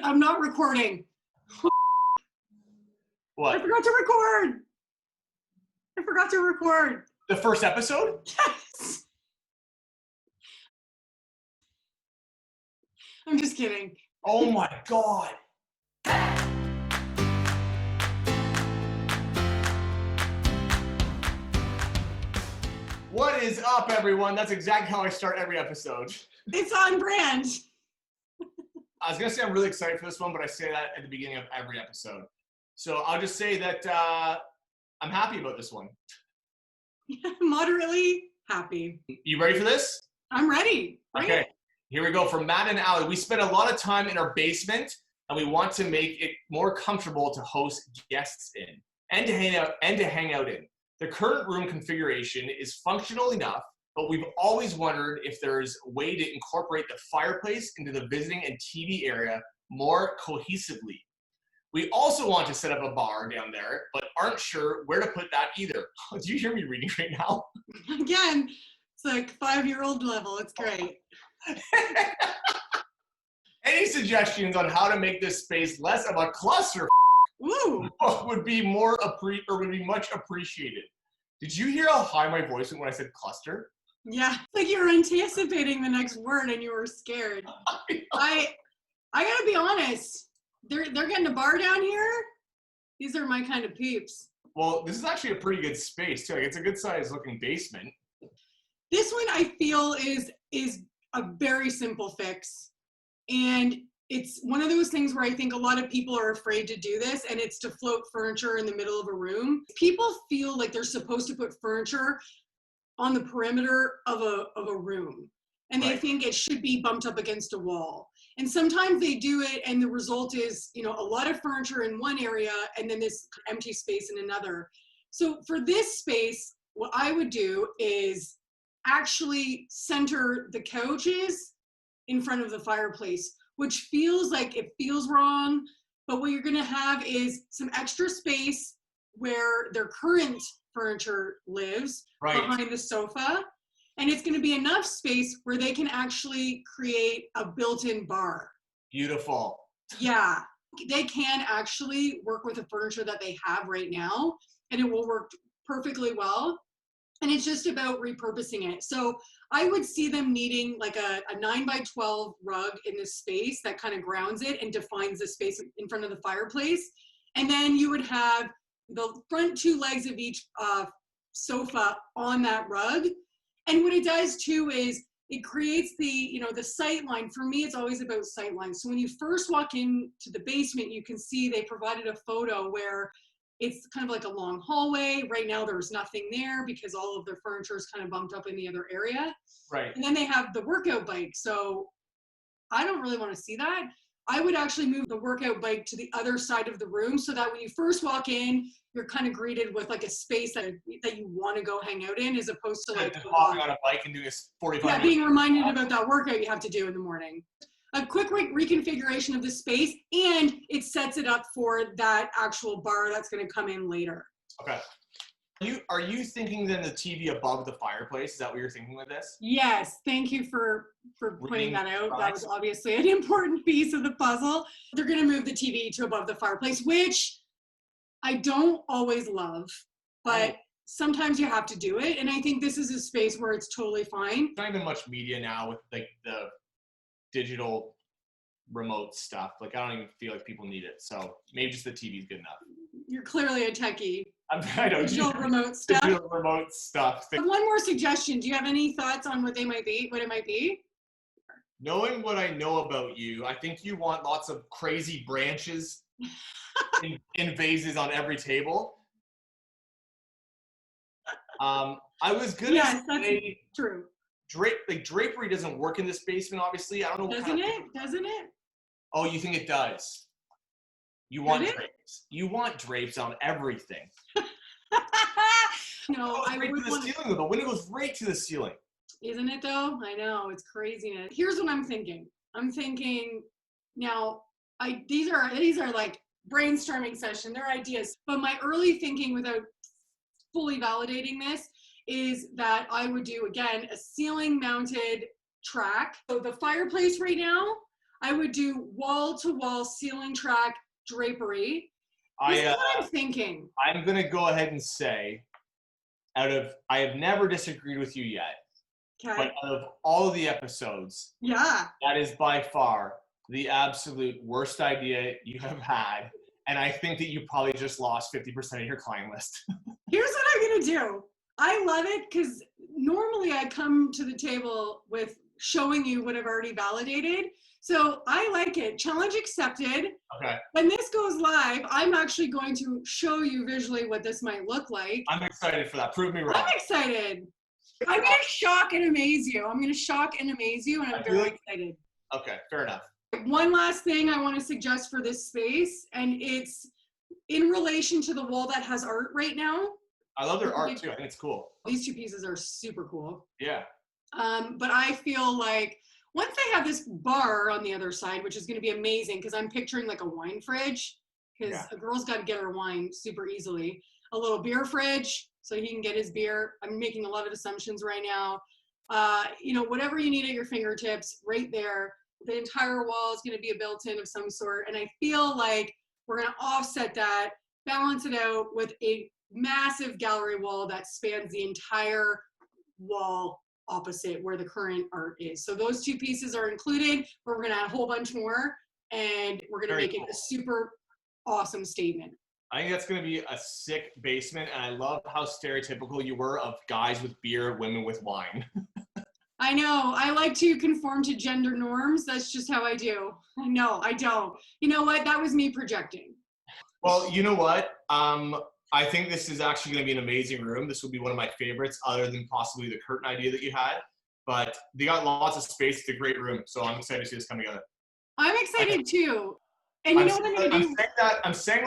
I'm not recording. What? I forgot to record. The first episode? Yes. I'm just kidding. Oh my God. What is up, everyone? That's exactly how I start every episode. It's on brand. I was going to say I'm really excited for this one, but I say that at the beginning of every episode. So I'll just say that I'm happy about this one. Moderately happy. You ready for this? I'm ready. Okay, here we go. From Matt and Allie, we spent a lot of time in our basement, and we want to make it more comfortable to host guests in and to hang out in. The current room configuration is functional enough, but we've always wondered if there's a way to incorporate the fireplace into the visiting and TV area more cohesively. We also want to set up a bar down there, but aren't sure where to put that either. Do you hear me reading right now? Again, it's like 5-year-old level. It's great. Any suggestions on how to make this space less of a cluster Woo! would be much appreciated. Did you hear how high my voice went when I said cluster? Yeah, like you were anticipating the next word and you were scared. I gotta be honest. They're getting a bar down here. These are my kind of peeps. Well, this is actually a pretty good space too. Like, it's a good size looking basement. This one I feel is a very simple fix. And it's one of those things where I think a lot of people are afraid to do this, and it's to float furniture in the middle of a room. People feel like they're supposed to put furniture on the perimeter of a room. And they think it should be bumped up against a wall. And sometimes they do it and the result is, a lot of furniture in one area and then this empty space in another. So for this space, what I would do is actually center the couches in front of the fireplace, which feels like it feels wrong. But what you're gonna have is some extra space where their current furniture lives behind the sofa. And it's going to be enough space where they can actually create a built-in bar. Beautiful. Yeah, they can actually work with the furniture that they have right now, and it will work perfectly well. And it's just about repurposing it. So I would see them needing like a 9x12 rug in this space that kind of grounds it and defines the space in front of the fireplace. And then you would have the front 2 legs of each sofa on that rug. And what it does too is it creates the sight line. For me, it's always about sight lines. So when you first walk into the basement, you can see they provided a photo where it's kind of like a long hallway. Right now, there's nothing there because all of their furniture is kind of bumped up in the other area. Right. And then they have the workout bike. So I don't really want to see that. I would actually move the workout bike to the other side of the room so that when you first walk in, you're kind of greeted with like a space that you want to go hang out in, as opposed to like hopping on a bike and doing a 45 minutes. Being reminded about that workout you have to do in the morning. A quick reconfiguration of the space, and it sets it up for that actual bar that's going to come in later. Okay. Are you thinking then the TV above the fireplace? Is that what you're thinking with this? Yes. Thank you for pointing that out. That was obviously an important piece of the puzzle. They're going to move the TV to above the fireplace, which I don't always love, but sometimes you have to do it. And I think this is a space where it's totally fine. There's not even much media now with like the digital remote stuff. Like, I don't even feel like people need it. So maybe just the TV is good enough. You're clearly a techie. I know. Digital remote stuff. Digital remote stuff. One more suggestion. Do you have any thoughts on what it might be? Knowing what I know about you, I think you want lots of crazy branches in vases on every table. I was gonna say that's true. Drapery doesn't work in this basement, obviously. I don't know. Doesn't it? Oh, you think it does? You want drapes. You want drapes on everything. No, I would want ceiling. The window goes right to the ceiling. Isn't it though? I know, it's craziness. Here's what I'm thinking. I'm thinking now. These are like brainstorming session. They're ideas, but my early thinking, without fully validating this, is that I would do again a ceiling mounted track. So the fireplace right now, I would do wall-to-wall ceiling track drapery. This is what I'm thinking. I'm going to go ahead and say, I have never disagreed with you yet, Okay. but out of all of the episodes, Yeah. that is by far the absolute worst idea you have had. And I think that you probably just lost 50% of your client list. Here's what I'm going to do. I love it because normally I come to the table with showing you what I've already validated. So I like it. Challenge accepted. Okay. When this goes live, I'm actually going to show you visually what this might look like. I'm excited for that. Prove me wrong. I'm excited. I'm going to shock and amaze you. I'm going to shock and amaze you, and I'm very excited. Okay, fair enough. One last thing I want to suggest for this space, and it's in relation to the wall that has art right now. I love their art too. I think it's cool. These two pieces are super cool. Yeah. But I feel like once they have this bar on the other side, which is going to be amazing because I'm picturing like a wine fridge because a girl's got to get her wine super easily. A little beer fridge so he can get his beer. I'm making a lot of assumptions right now. You know, whatever you need at your fingertips right there. The entire wall is going to be a built-in of some sort. And I feel like we're going to offset that, balance it out with a massive gallery wall that spans the entire wall opposite where the current art is. So those two pieces are included, but we're going to add a whole bunch more, and we're going to make it a super awesome statement. I think that's going to be a sick basement, and I love how stereotypical you were of guys with beer, women with wine. I know. I like to conform to gender norms. That's just how I do. No, I don't. You know what? That was me projecting. Well, you know what? I think this is actually going to be an amazing room. This will be one of my favorites, other than possibly the curtain idea that you had. But they got lots of space. It's a great room. So I'm excited to see this come together. I'm excited too. And you know what I'm going to do? I'm saying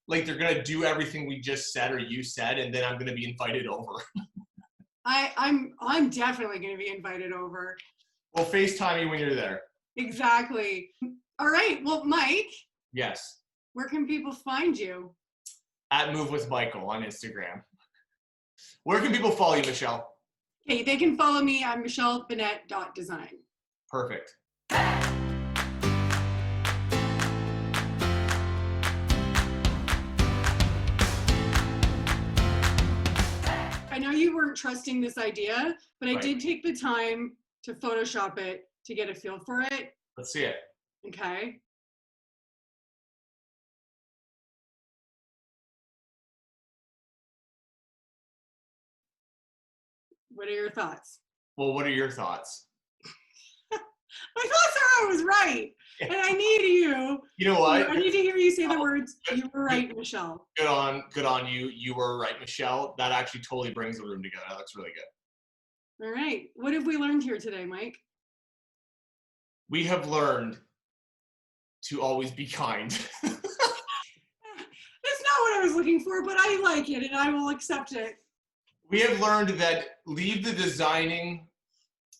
like they're going to do everything we just said or you said, and then I'm going to be invited over. I'm definitely going to be invited over. We'll FaceTime you when you're there. Exactly. All right. Well, Mike. Yes. Where can people find you? At Move with Michael on Instagram. Where can people follow you, Michelle? Okay, they can follow me at michellebinette.design. Perfect. I know you weren't trusting this idea, but I did take the time to Photoshop it to get a feel for it. Let's see it. Okay. What are your thoughts? Well, what are your thoughts? My thoughts are I was right. And I need you. You know what? I need to hear you say the words, you were right, Michelle. Good on you. You were right, Michelle. That actually totally brings the room together. That looks really good. All right. What have we learned here today, Mike? We have learned to always be kind. That's not what I was looking for, but I like it and I will accept it. We have learned that leave the designing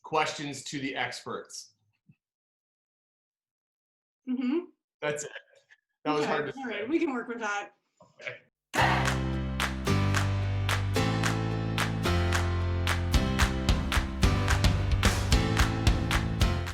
questions to the experts. Mm-hmm. That's it. That was hard to say. All right, we can work with that. Okay.